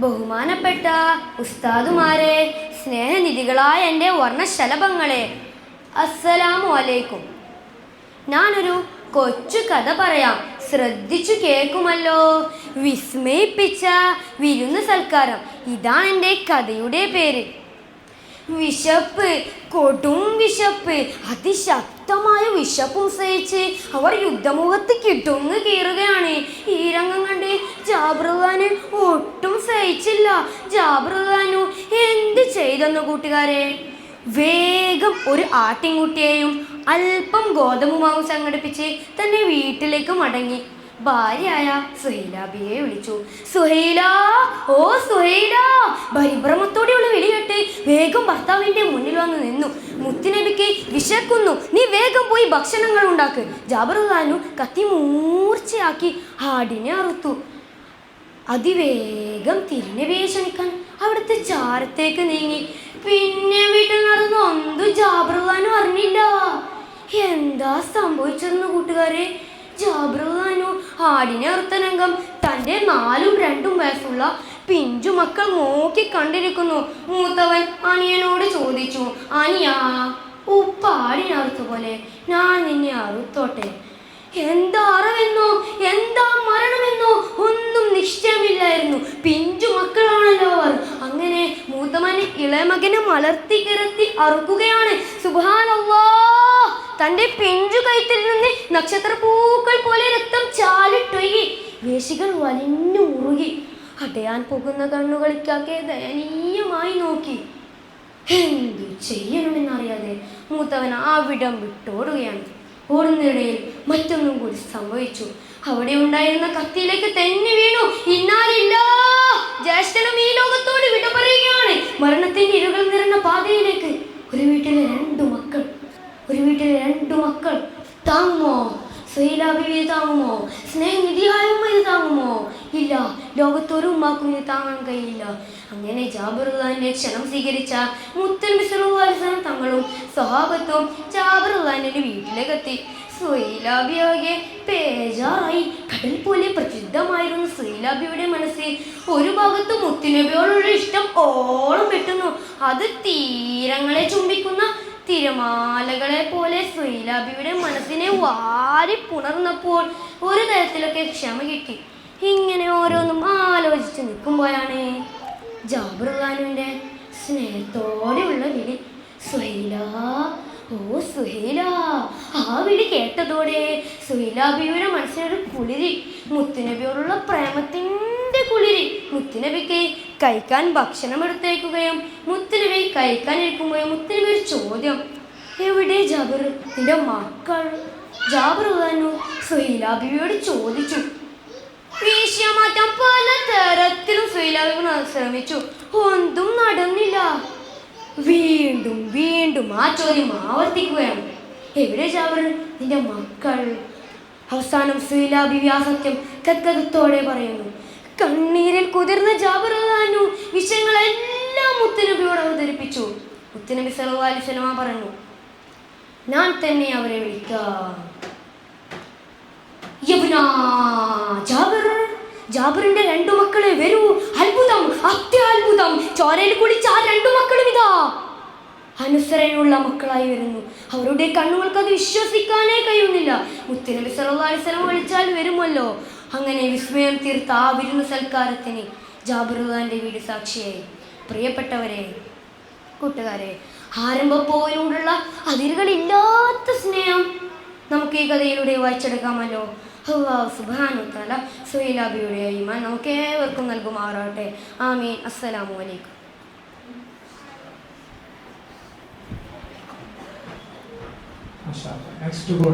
ബഹുമാനപ്പെട്ട ഉസ്താദുമാരെ, സ്നേഹനിധികളായ എൻ്റെ വർണ്ണശലഭങ്ങളെ, അസ്സലാമു അലൈക്കും. ഞാനൊരു കൊച്ചു കഥ പറയാം, ശ്രദ്ധിച്ചു കേൾക്കുമല്ലോ. വിസ്മയിപ്പിച്ച വിരുന്ന് സൽക്കാരം, ഇതാണ് എൻ്റെ കഥയുടെ പേര്. വിശപ്പ്, കൊടും വിശപ്പ്, അതിശക്തമായ വിശപ്പും സഹിച്ച് അവർ യുദ്ധമുഖത്ത് കിട്ടുങ്ങ് കീറുകയാണ്. ഈ രംഗം കണ്ട് ജാബിറുഖാന് ഒട്ടും സഹിച്ചില്ല. ജാബിറുഖാനു എന്ത് ചെയ്തെന്നു കൂട്ടുകാരെ? വേഗം ഒരു ആട്ടിൻകുട്ടിയെയും അല്പം ഗോതമ്പുമാവും സംഘടിപ്പിച്ച് തന്റെ വീട്ടിലേക്ക് മടങ്ങി. ഭാര്യയായ സുഹൈലാബിയെ വിളിച്ചു. സുഹൈല, ഓ സുഹൈല! പരിഭ്രമത്തോടെയുള്ള വിളി കേട്ട് വേഗം ഭർത്താവിന്റെ മുന്നിൽ വന്ന് നിന്നു. മുത്തുനബിക്ക് വിശക്കുന്നു, നീ വേഗം പോയി ഭക്ഷണങ്ങൾ ഉണ്ടാക്ക്. ജാബിറുഖാനു കത്തി മൂർച്ചയാക്കി ആടിനെ അറുത്തു. അതിവേഗം തിരുനബിയെ ക്ഷണിക്കാൻ അവിടുത്തെ ചാരത്തേക്ക് നീങ്ങി. പിന്നെ വീട്ടിൽ നടന്നു ഒന്നും ജാബിറുഖാനു അറിഞ്ഞില്ല. എന്താ സംഭവിച്ചതെന്ന് കൂട്ടുകാരെ? ജാബിറുഖാനു ആടിനെ അറുത്ത രംഗം തൻ്റെ 4ഉം 2ഉം വയസ്സുള്ള പിഞ്ചു മക്കൾ നോക്കി കണ്ടിരിക്കുന്നു. മൂത്തവൻ അനിയനോട് ചോദിച്ചു, അനിയാ, ഉപ്പ ആടിനെ അറുത്ത പോലെ ഞാൻ നിന്നെ അറുത്തോട്ടെ? എന്താ അറവെന്നോ എന്താ മരണമെന്നോ ഒന്നും നിശ്ചയമില്ലായിരുന്നു. പിഞ്ചു മക്കളാണല്ലോ അവർ. അങ്ങനെ മൂത്തവന് ഇളയമകനെ മലർത്തി കിടത്തി അറുക്കുകയാണ്. സുബ്ഹാനല്ലാഹ്! തന്റെ പിഞ്ചു കൈത്തിൽ നിന്ന് നക്ഷത്രപ്പൂക്കൾ പോലെ രക്തം ചാലിട്ടൊഴുകി. വേശികൾ വലിഞ്ഞു മുറുകി. അടയാൻ പോകുന്ന കണ്ണുകളിക്കാക്കെ ദയനീയമായി നോക്കി. എന്തു ചെയ്യണമെന്നറിയാതെ മൂത്തവൻ അവിടം വിട്ടോടുകയാണ്. ഓടുന്നിടയിൽ മറ്റൊന്നും കൂടി സംഭവിച്ചു. അവിടെ ഉണ്ടായിരുന്ന കത്തിയിലേക്ക് തെന്നി വീണു. ഇന്നാലില്ലാ, ജ്യേഷ്ഠനും ഈ ലോകത്തോട് വിട പറയുകയാണ്. മരണത്തിന്റെ ഇരുകൾ നിറഞ്ഞ പാതയിലേക്ക്. ഒരു വീട്ടിലെ 2 മക്കൾ താങ്ങുമോ? സുഹൈലാബി ഇത് താങ്ങുമോ? സ്നേഹനിധിയായ ഉമ്മ ഇത് താങ്ങുമോ? ഇല്ല, ലോകത്തൊരു ഉമ്മാക്കും ഇത് താങ്ങാൻ കഴിയില്ല. അങ്ങനെ ജാബിറുഖാന്റെ ക്ഷണം സ്വീകരിച്ച മുത്തുനബി സ്വല്ലല്ലാഹു അലൈഹി വസല്ലം തങ്ങളും സ്വഹാബത്തും ജാബിറുഖാന്റെ വീട്ടിലേക്കെത്തി. സുഹൈലാബിയാകെ ബേജാറായി. കടൽ പോലെ പ്രസിദ്ധമായിരുന്നു സുഹൈലാബിയുടെ മനസ്സ്. ഒരു ഭാഗത്ത് മുത്തുനബിയോടുള്ള ഇഷ്ടം ഓളം വെട്ടുന്നു. അത് തീരങ്ങളെ ചുംബിക്കുന്ന തിരമാലകളെ പോലെ സുഹൈലാബിയുടെ മനസ്സിനെ വാരി പുണർന്നപ്പോൾ ഒരു തരത്തിലൊക്കെ ക്ഷമ കിട്ടി. ഇങ്ങനെ ഓരോന്നും ആലോചിച്ച് നിൽക്കുമ്പോഴാണ് ജാബിറുഖാനുവിൻ്റെ സ്നേഹത്തോടെയുള്ള വിളി. സുഹൈല, ഓ സുഹൈല! ആ വിളി കേട്ടതോടെ സുഹൈലാബിയുടെ മനസ്സിനൊരു കുളിരി. മുത്തുനബിയോടുള്ള പ്രേമത്തിൻ്റെ കുളിരി. മുത്തുനബിക്ക് കഴിക്കാൻ ഭക്ഷണം എടുത്തേക്കുകയും മുത്തുനബി കഴിക്കാനിരിക്കുമ്പോഴും മുത്തുനബി ഒരു ചോദ്യം, എവിടെ ജാബിർ, നിന്റെ മക്കൾ? ജാബിറുഖാനു സുഹൈലാബിയോട് ചോദിച്ചു. വീശിയമാറ്റം പല തരത്തിലും സുഹൈലാബി ശ്രമിച്ചു. ഒന്നും നടന്നില്ല. വീണ്ടും വീണ്ടും ആ ചോദ്യം ആവർത്തിക്കുകയാണ്, എവിടെ ജാബിർ, നിന്റെ മക്കൾ? അവസാനം സുഹൈലാബി വ്യാസത്യം കത്തകത്തോടെ പറയുന്നു. കണ്ണീരിൽ കുതിർന്ന ജാബിറുഖാനു വിഷയങ്ങളെല്ലാം മുത്തുനബിയോട് അവതരിപ്പിച്ചു. മുത്തുനബി സ്വല്ലല്ലാഹു അലൈഹി വസല്ലം പറഞ്ഞു, ഞാൻ തന്നെ അവരെ വിളിക്കാം. ജാബിറിന്റെ 2 മക്കളെ വരൂ, അത്ഭുതം, അത്യാത്ഭുതം! ചോരയിൽ കുളിച്ച ആ 2 മക്കളും ഇതാ അനുസരണയുള്ള മക്കളായി വരുന്നു. അവരുടെ കണ്ണുകൾക്ക് അത് വിശ്വസിക്കാനേ കഴിയുന്നില്ല. മുത്തുനബി സ്വല്ലല്ലാഹു അലൈഹി വസല്ലം വിളിച്ചാൽ വരുമല്ലോ. അങ്ങനെ വിസ്മയം തീർത്ത ആ വിരുന്ന് സൽക്കാരത്തിന് ജാബിറുഖാന്റെ വീട് സാക്ഷിയായി. പ്രിയപ്പെട്ടവരെ, കൂട്ടുകാരെ, ആരംഭപ്പോയിലൂടെയുള്ള അതിരുകളില്ലാത്ത സ്നേഹം നമുക്ക് ഈ കഥയിലൂടെ വായിച്ചെടുക്കാമല്ലോ. അല്ലാഹു സുബ്ഹാനഹു വ തആല സുഹൈലാബിയുടെ ഈമാൻ നമുക്ക് ഏവർക്കും നൽകുമാറാകട്ടെ. ആമീൻ. അസ്സലാമു അലൈക്കും. Next to go.